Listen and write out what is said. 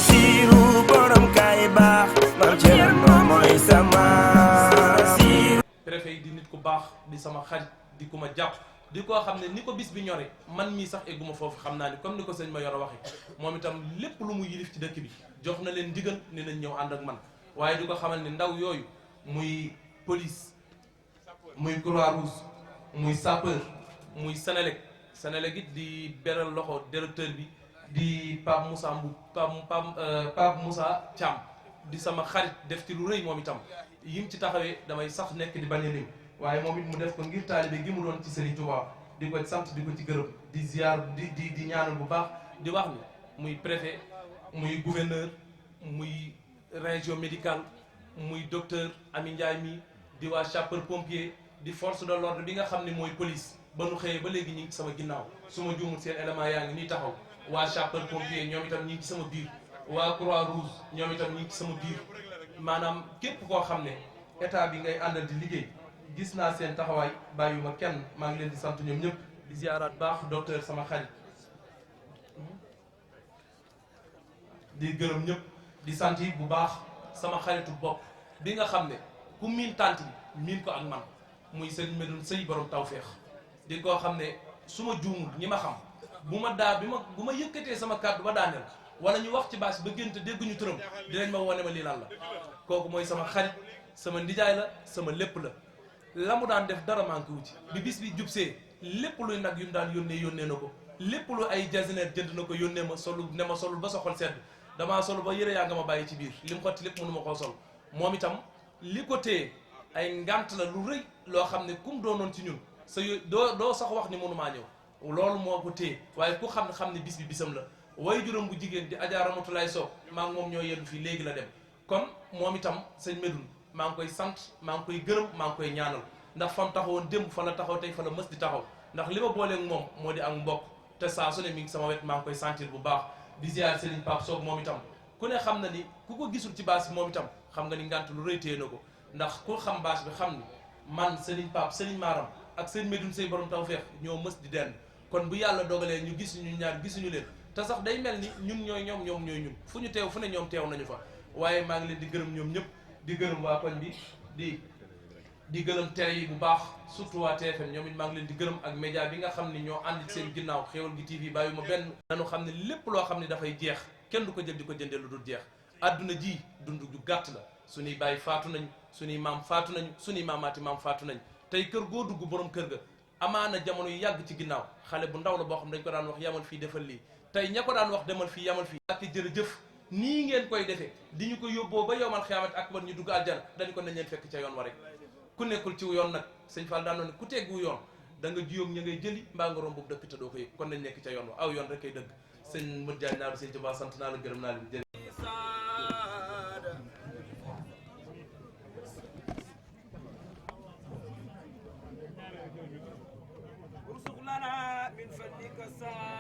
Basiru borom kay baax maam Cerno mooy sama siiru. préfet yi di nit ku baax di sama xarit di ku ma jàpp di koo xam ne ni ko bis bi ñore man mii sax egguma foofu xam naa ni comme ni ko sëñ ma yor a waxe moom itam lépp lu mu yilif ci dëkk bi jox na leen ndigal ni nañ ñëw ànd ak man waaye di ko xamal ni ndaw yooyu muy police muy Croix-Rouge muy sapeur muy Sénélec it di beral loxo directeur bi di Pape Moussa Mboup Pape Moussa Thiam di sama xarit def ci lu rëy moom itam yim ci taxawee damay sax nekk di bañ a lim waaye moom it mu def ko ngir taalibe gi mu doon ci Serigne Touba di ko sant di ko ci gërëm di ziar di ñaanal bu baax di wax ni muy préfet muy gouverneur muy région médicale muy docteur Ami Ndiaye mi di waa sapeur pompier di force de l'ordre bi nga xam ne mooy police ba nu xëyee ba léegi ñu ngi sama ginnaaw su ma juumul seen élément yaa ngi nii taxaw waa sapeur pompier ñoom itam ñi ngi ci sama biir waa croix rouge ñoom itam ñi ngi ci sama biir maanaam képp koo xam ne état bi ngay àndal di liggéey gis naa seen taxawaay bàyyuma kenn maa ngi leen di sant ñoom ñëpp di ziaraat baax docteur sama xarit di gërëm ñëpp di sant yi bu baax sama xaritu bopp bi nga xam ne ku miin tànt bi miin ko ak man muy sëñ Medoune Sëy borom tawféex di koo xam ne su ma juumul ñi ma xam bu ma yëkkatee sama kàddu ba daaneel wala ñu wax ci baas ba génte dégguñu turam dinañ ma wone ma lii lan la kooku mooy sama xarit sama ndijaay la sama lépp la mu daan def dara manqué wu ci bi bis bi jubsee lépp luy nag yu mu daan yónnee na ko lépp lu ay jasineer jënd na ko yónnee ma solu ne ma solul ba sa xol sedd damaa solu ba yëre yaa nga ma bàyyi ci biir li mu xotti lépp mënu ma koo sol moom itam li ko téye ay ngant la lu rëy loo xam ne kum doonoon ci ñun sa doo sax wax ni mënumaa ñëw loolu moo ko téye waaye ku xam ne bis bi bisam la way juróom bu jigéen di Adja Ramatulaay Sow maa ngi moom ñoo yendu fii léegi la dem kon moom itam sëñ Medoune maa ngi koy sant maa ngi koy gërëm maa ngi koy ñaanal ndax fam taxawoon démb fa la taxaw tey fa la mës di taxaw ndax li ma booleeg moom moo di ak mbokk te saa su ne mi ngi sama wet maa ngi koy sentir bu baax di ziar Serigne Pape Sow moom itam ku ne xam na ni ku ko gisul ci baas bi moom itam xam nga ni ngant lu rëy téye na ko ndax ku xam baas bi xam ni man Serigne Pape Serigne Maram ak Serigne Medoune Sey borom tawfeex ñoo mës di denn kon bu yàlla dogalee ñu gis ñu ñaar gisuñu leen te sax day mel ni ñun ñooy ñoom ñooy ñun fu ñu teew fu ne ñoom teew nañu fa waaye maa ngi leen di gërëm ñoom ñëpp di gërëm waa koñ bi di gërëm télé yi bu baax surtout waa TFM ñoom it maa ngi leen di gërëm ak média bi nga xam ni ñoo ànd seen ginnaaw Xéwal gi TV bàyyi ma benn nañu xam ne lépp loo xam ne dafay jeex kenn du ko jël di ko jëndee lu dul jeex adduna ji dund ju gàtt la suñuy bàyyi faatu nañ suñuy maam faatu nañ suñuy maamaati maam faatu nañ tey kër goo dugg borom kër ga amaana jamono yu yàgg ci ginnaaw xale bu ndaw la boo xam dañ ko daan wax yamal fii defal lii tey ña ko daan wax demal fii yamal fii ak jërëjëf nii ngeen koy defee di ñu ko yóbboo ba yowmal xiyaamat akbar ñu dugg aljana dañu ko nañ leen fekk ca yoon wa rek ku nekkul ci yoon nag sëñ Fall daan ne ku teggu yoon da nga jiyoog ña ngay jëli mbaa nga romb dëkk te doo ko yëg kon nañ nekk ca yoon wa aw yoon rek kay dëgg sëñ Modou Diagne naa sëñ Tuubaa sant naa la gërëm naa leen jërë من فضلك